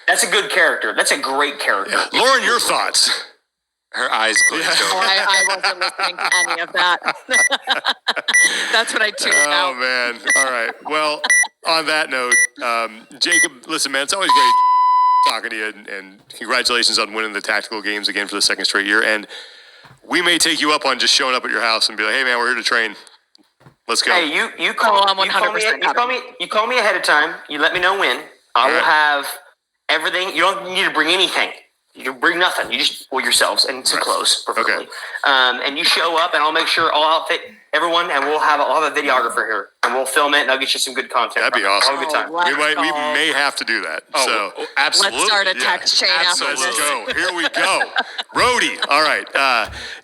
That's a good character. That's a great character. Yeah. Lauren, your thoughts? Her eyes glazed over. I wasn't listening to any of that. That's what I tuned out. Oh, man. All right. Well, on that note, Jacob, listen, man, it's always great talking to you, and congratulations on winning the tactical games again for the second straight year. And we may take you up on just showing up at your house and be like, hey, man, we're here to train. Let's go. Hey, you call me ahead of time. You let me know when. I will have everything. You don't need to bring anything. You bring nothing. You just yourselves and some clothes, preferably. Okay. And you show up, and I'll make sure I'll outfit everyone, and I'll have a videographer here, and we'll film it, and I'll get you some good content. That'd be awesome. Have a good time. We may have to do that. Absolutely. Let's start a text chain after Let's this. go. Here we go. Roadie. All right.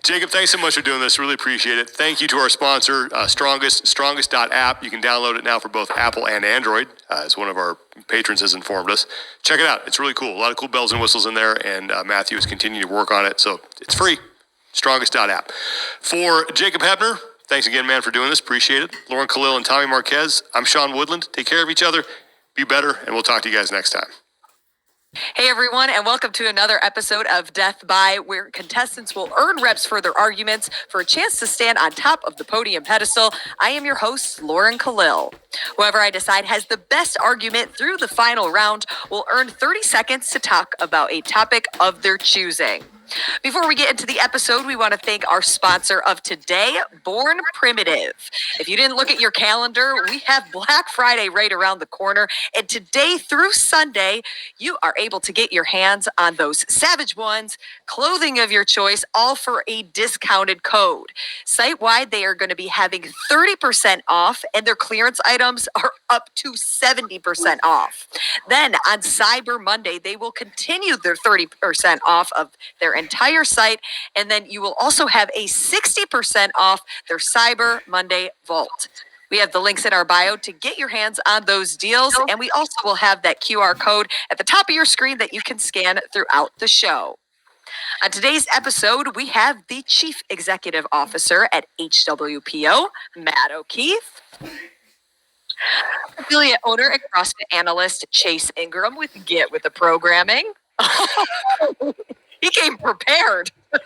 Jacob, thanks so much for doing this. Really appreciate it. Thank you to our sponsor, strongest.app. You can download it now for both Apple and Android, as one of our patrons has informed us. Check it out. It's really cool. A lot of cool bells and whistles in there, and Matthew is continuing to work on it, so it's free. Strongest.app. For Jacob Hebner, thanks again, man, for doing this. Appreciate it. Lauren Khalil and Tommy Marquez, I'm Sean Woodland. Take care of each other. Be better, and we'll talk to you guys next time. Hey everyone, and welcome to another episode of Death By, where contestants will earn reps for their arguments for a chance to stand on top of the podium pedestal. I am your host, Lauren Khalil. Whoever I decide has the best argument through the final round will earn 30 seconds to talk about a topic of their choosing. Before we get into the episode, we want to thank our sponsor of today, Born Primitive. If you didn't look at your calendar, we have Black Friday right around the corner. And today through Sunday, you are able to get your hands on those Savage Ones, clothing of your choice, all for a discounted code. Site-wide, they are going to be having 30% off, and their clearance items are up to 70% off. Then on Cyber Monday, they will continue their 30% off of their entire site, and then you will also have a 60% off their Cyber Monday Vault. We have the links in our bio to get your hands on those deals, and we also will have that QR code at the top of your screen that you can scan throughout the show. On today's episode, we have the Chief Executive Officer at HWPO, Matt O'Keefe, affiliate owner and CrossFit analyst Chase Ingram with Get With The Programming. He came prepared. And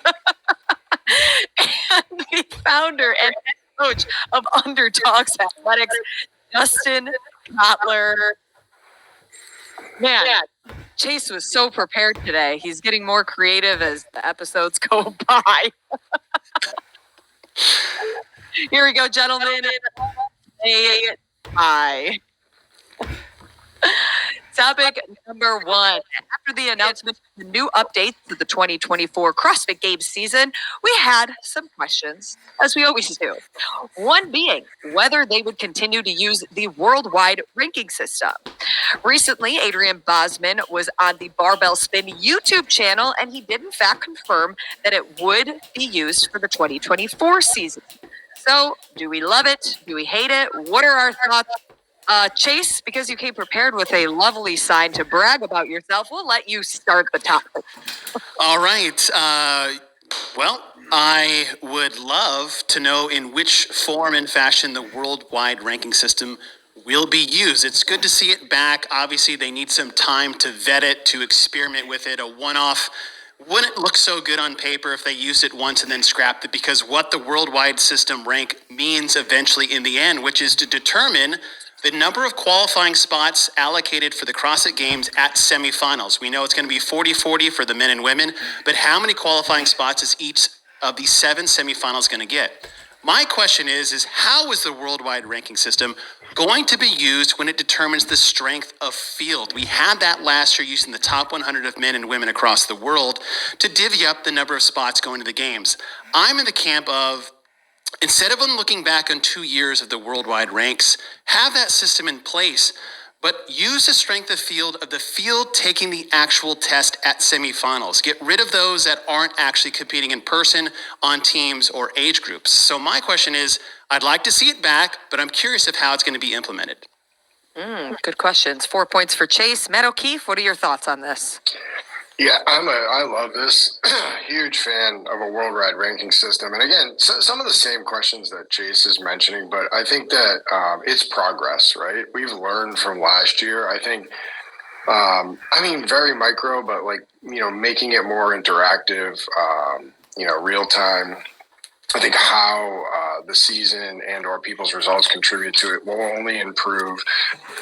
the founder and head coach of Underdogs Athletics, Justin Kotler. Man, Chase was so prepared today. He's getting more creative as the episodes go by. Here we go, gentlemen. Say hi. Topic number one. After the announcement of the new updates to the 2024 CrossFit Games season, we had some questions, as we always do. One being whether they would continue to use the worldwide ranking system. Recently, Adrian Bosman was on the Barbell Spin YouTube channel, and he did in fact confirm that it would be used for the 2024 season. So, do we love it? Do we hate it? What are our thoughts? Chase, because you came prepared with a lovely sign to brag about yourself, we'll let you start the topic. All right. Well, I would love to know in which form and fashion the worldwide ranking system will be used. It's good to see it back. Obviously, they need some time to vet it, to experiment with it. A one-off wouldn't look so good on paper if they used it once and then scrapped it, because what the worldwide system rank means eventually in the end, which is to determine the number of qualifying spots allocated for the CrossFit Games at semifinals. We know it's going to be 40-40 for the men and women, but how many qualifying spots is each of these 7 semifinals going to get? My question is how is the worldwide ranking system going to be used when it determines the strength of field? We had that last year using the top 100 of men and women across the world to divvy up the number of spots going to the games. I'm in the camp of, instead of looking back on 2 years of the worldwide ranks, have that system in place, but use the strength of the field taking the actual test at semifinals. Get rid of those that aren't actually competing in person on teams or age groups. So my question is, I'd like to see it back, but I'm curious of how it's going to be implemented. Good questions. 4 points for Chase. Matt O'Keefe, what are your thoughts on this? Yeah, I love this. Huge fan of a worldwide ranking system. And again, some of the same questions that Chase is mentioning, but I think that it's progress, right? We've learned from last year. I think I mean, very micro, but like, making it more interactive, real time. I think how the season and or people's results contribute to it will only improve.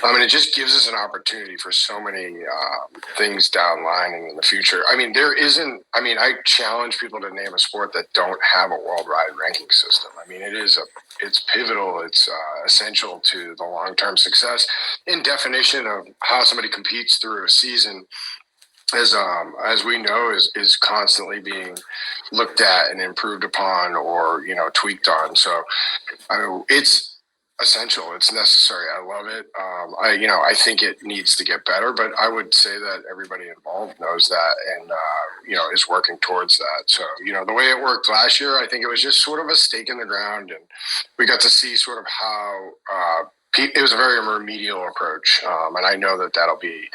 I mean, it just gives us an opportunity for so many things down the line and in the future. I mean, I challenge people to name a sport that don't have a worldwide ranking system. I mean, it's pivotal. It's essential to the long-term success and definition of how somebody competes through a season. As we know, is constantly being looked at and improved upon, or tweaked on. So, I mean, it's essential. It's necessary. I love it. I think it needs to get better, but I would say that everybody involved knows that, and is working towards that. So, the way it worked last year, I think it was just sort of a stake in the ground, and we got to see sort of how it was a very remedial approach, and I know that that'll be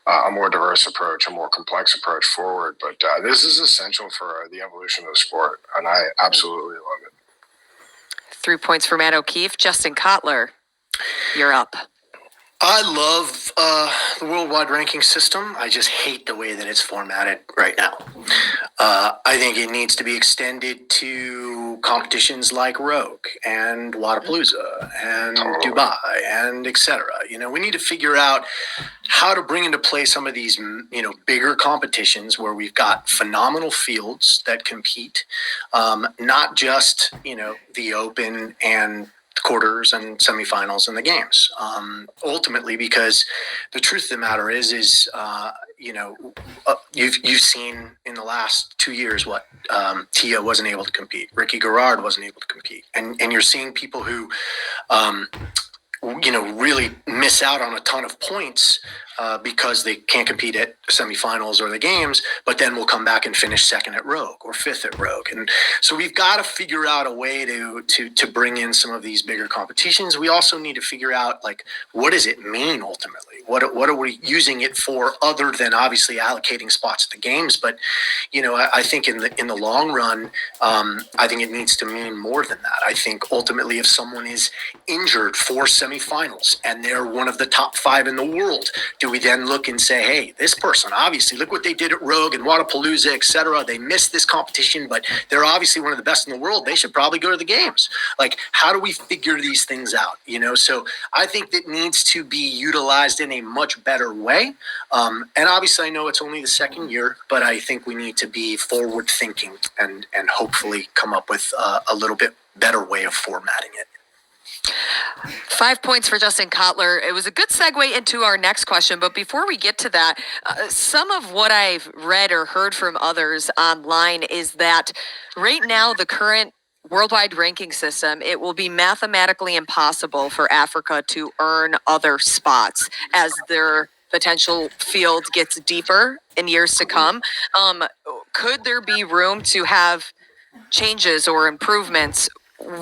a more diverse approach, a more complex approach forward. But this is essential for the evolution of the sport, and I absolutely love it. 3 points for Matt O'Keefe. Justin Kotler, you're up. I love the worldwide ranking system. I just hate the way that it's formatted right now. I think it needs to be extended to competitions like Rogue and Wadapalooza and Dubai and etc. We need to figure out how to bring into play some of these, bigger competitions where we've got phenomenal fields that compete, not just, the Open and quarters and semifinals and the games. Ultimately, because the truth of the matter is you've seen in the last 2 years what Tia wasn't able to compete, Ricky Garrard wasn't able to compete, and you're seeing people who really miss out on a ton of points because they can't compete at semifinals or the games, but then will come back and finish second at Rogue or fifth at Rogue. And so we've got to figure out a way to bring in some of these bigger competitions. We also need to figure out, like, what does it mean ultimately? What are we using it for, other than obviously allocating spots at the games? But I think in the long run, I think it needs to mean more than that. I think ultimately, if someone is injured for semifinals and they're one of the top 5 in the world, do we then look and say, hey, this person, obviously, look what they did at Rogue and Wadapalooza, etc. They missed this competition, but they're obviously one of the best in the world. They should probably go to the games. Like, how do we figure these things out? So I think that needs to be utilized in a much better way. And obviously, I know it's only the second year, but I think we need to be forward thinking and hopefully come up with a little bit better way of formatting it. 5 points for Justin Kotler. It was a good segue into our next question, but before we get to that, some of what I've read or heard from others online is that right now the current worldwide ranking system, it will be mathematically impossible for Africa to earn other spots as their potential field gets deeper in years to come. Could there be room to have changes or improvements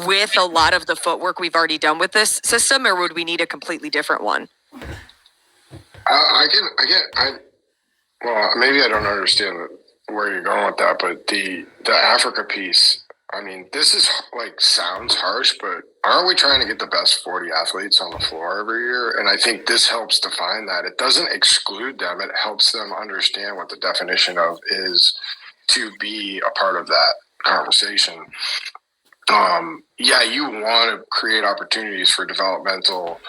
with a lot of the footwork we've already done with this system, or would we need a completely different one? Well, maybe I don't understand where you're going with that, but the Africa piece, I mean, this is sounds harsh, but aren't we trying to get the best 40 athletes on the floor every year? And I think this helps define that. It doesn't exclude them. It helps them understand what the definition of is to be a part of that conversation. You want to create opportunities for developmental,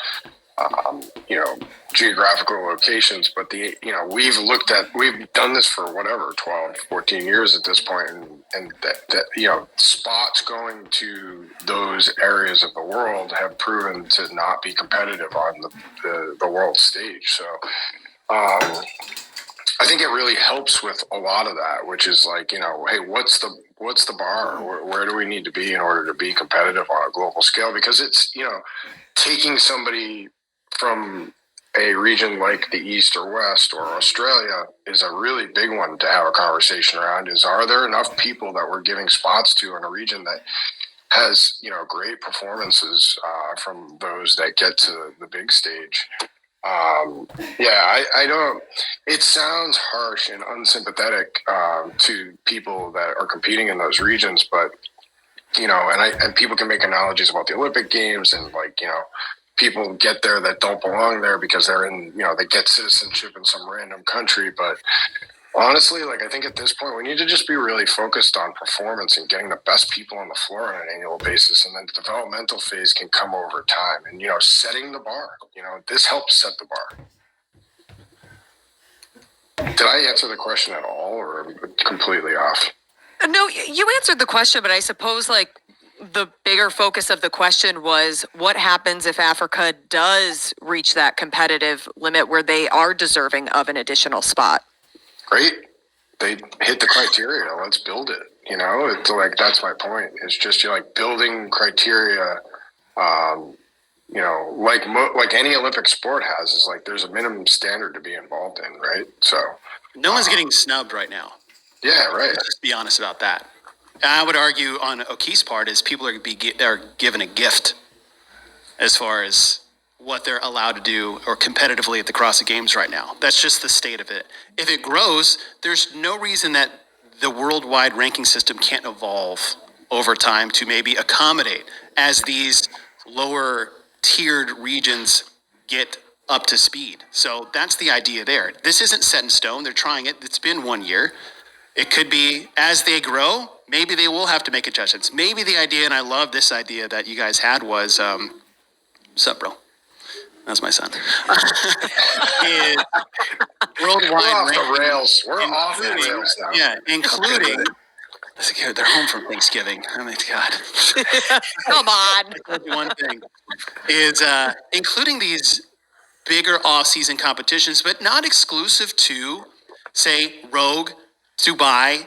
geographical locations, but we've done this for 12, 14 years at this point, and that spots going to those areas of the world have proven to not be competitive on the world stage. So, I think it really helps with a lot of that, which is hey, what's the bar? Where do we need to be in order to be competitive on a global scale? Because it's, taking somebody from a region like the East or West or Australia is a really big one to have a conversation around. Are there enough people that we're giving spots to in a region that has, great performances from those that get to the big stage? I don't. It sounds harsh and unsympathetic to people that are competing in those regions, but and people can make analogies about the Olympic Games and people get there that don't belong there because they're in, they get citizenship in some random country. But honestly, like, I think at this point we need to just be really focused on performance and getting the best people on the floor on an annual basis, and then the developmental phase can come over time. And setting the bar. This helps set the bar. Did I answer the question at all, or am I completely off? No, you answered the question, but I suppose like the bigger focus of the question was what happens if Africa does reach that competitive limit where they are deserving of an additional spot? Great. They hit the criteria. Let's build it. It's like, that's my point. It's just you're like building criteria. Like any Olympic sport has, is like there's a minimum standard to be involved in, right? So no one's getting snubbed right now. Yeah, right. Let's just be honest about that. I would argue on Oki's part is people are given a gift as far as what they're allowed to do or competitively at the CrossFit Games right now. That's just the state of it. If it grows, there's no reason that the worldwide ranking system can't evolve over time to maybe accommodate as these lower tiered regions get up to speed. So that's the idea there. This isn't set in stone. They're trying it. It's been 1 year. It could be as they grow, maybe they will have to make adjustments. Maybe the idea, and I love this idea that you guys had was, what's up, bro? That's my son. Is worldwide We're off ranking. the rails. We're off the rails now. Yeah, including. They're home from Thanksgiving. Oh my God. Come on. One thing is including these bigger off-season competitions, but not exclusive to, say, Rogue, Dubai,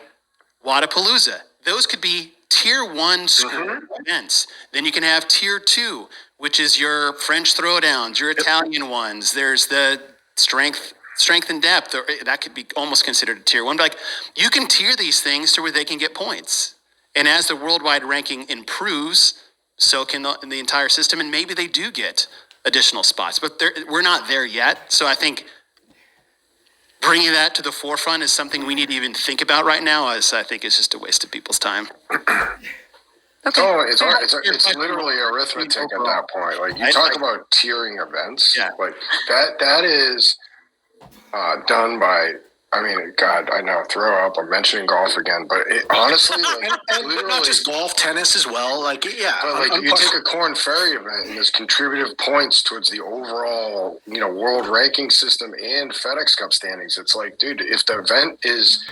Wadapalooza. Those could be tier 1 school events. Then you can have tier 2, which is your French throwdowns, your Italian ones. There's the strength and depth, or that could be almost considered a tier 1. But like, you can tier these things to where they can get points. And as the worldwide ranking improves, so can the entire system, and maybe they do get additional spots. But we're not there yet. So I think bringing that to the forefront is something we need to even think about right now, as I think it's just a waste of people's time. Okay. Oh, it's literally arithmetic at that point. Like, you talk about tiering events. Yeah. Like that is done by. I mean, God, I know, throw up. I'm mentioning golf again, but honestly, like, and not just golf, tennis as well. Like, yeah. But like, you take a Corn Ferry event and there's contributive points towards the overall, world ranking system and FedEx Cup standings. It's like, dude, if the event is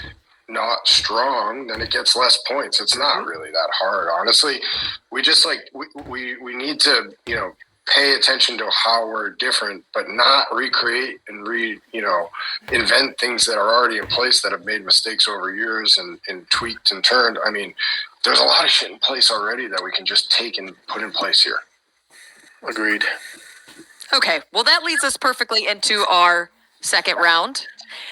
not strong, then it gets less points. It's not really that hard, honestly. We just we need to, pay attention to how we're different, but not recreate and invent things that are already in place that have made mistakes over years and tweaked and turned. I mean, there's a lot of shit in place already that we can just take and put in place here. Agreed. Okay, well, that leads us perfectly into our second round.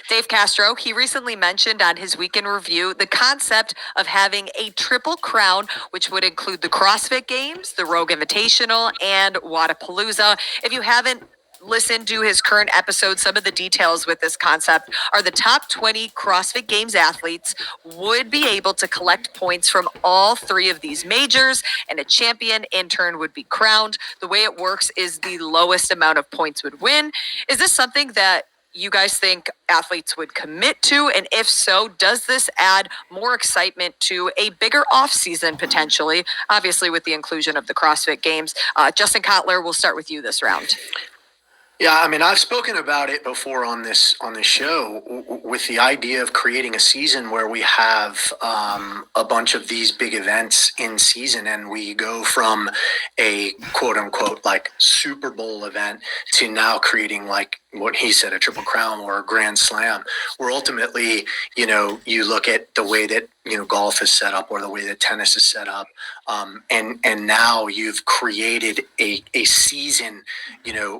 Dave Castro, he recently mentioned on his weekend review the concept of having a triple crown, which would include the CrossFit Games, the Rogue Invitational, and Wadapalooza. If you haven't listened to his current episode, some of the details with this concept are the top 20 CrossFit Games athletes would be able to collect points from all 3 of these majors, and a champion in turn would be crowned. The way it works is the lowest amount of points would win. Is this something that you guys think athletes would commit to? And if so, does this add more excitement to a bigger off-season potentially, obviously with the inclusion of the CrossFit Games? Justin Kotler, we'll start with you this round. Yeah, I mean, I've spoken about it before on this show with the idea of creating a season where we have a bunch of these big events in season, and we go from a quote unquote like Super Bowl event to now creating like what he said, a Triple Crown or a Grand Slam, where ultimately, you look at the way that, golf is set up or the way that tennis is set up. And now you've created a season,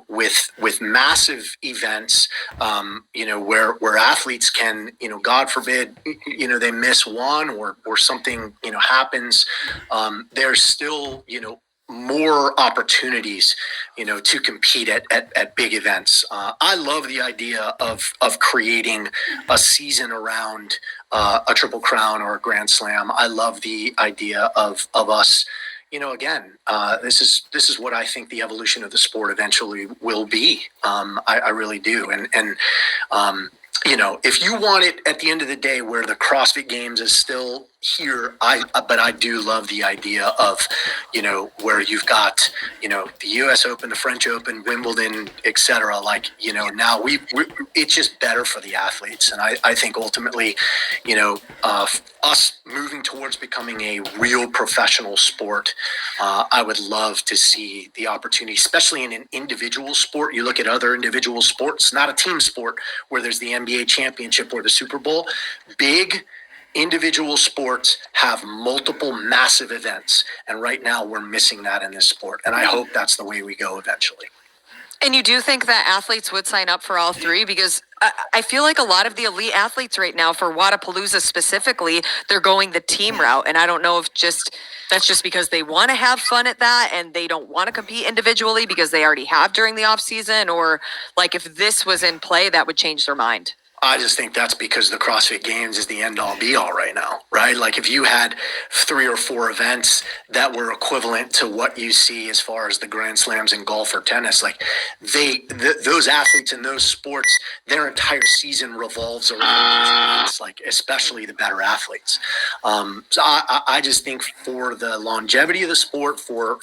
with massive events, where athletes can, God forbid, they miss one or something, happens. There's still, more opportunities, to compete at big events. I love the idea of creating a season around a Triple Crown or a Grand Slam. I love the idea of us, again, this is what I think the evolution of the sport eventually will be. I really do, and if you want it at the end of the day, where the CrossFit Games is still here, but I do love the idea of, where you've got, the U.S. Open, the French Open, Wimbledon, etc. Like, now it's just better for the athletes, and I think ultimately, us moving towards becoming a real professional sport, I would love to see the opportunity, especially in an individual sport. You look at other individual sports, not a team sport where there's the NBA championship or the Super Bowl. Big individual sports have multiple massive events, and right now we're missing that in this sport, and I hope that's the way we go eventually. And you do think that athletes would sign up for all three? Because I feel like a lot of the elite athletes right now, for Wadapalooza specifically, they're going the team route. And I don't know if that's just because they want to have fun at that and they don't want to compete individually because they already have during the off season, or like if this was in play, that would change their mind. I just think that's because the CrossFit Games is the end-all be-all right now, right? Like if you had 3 or 4 events that were equivalent to what you see as far as the Grand Slams in golf or tennis, like those athletes in those sports, their entire season revolves around those events, like especially the better athletes. So I just think for the longevity of the sport, for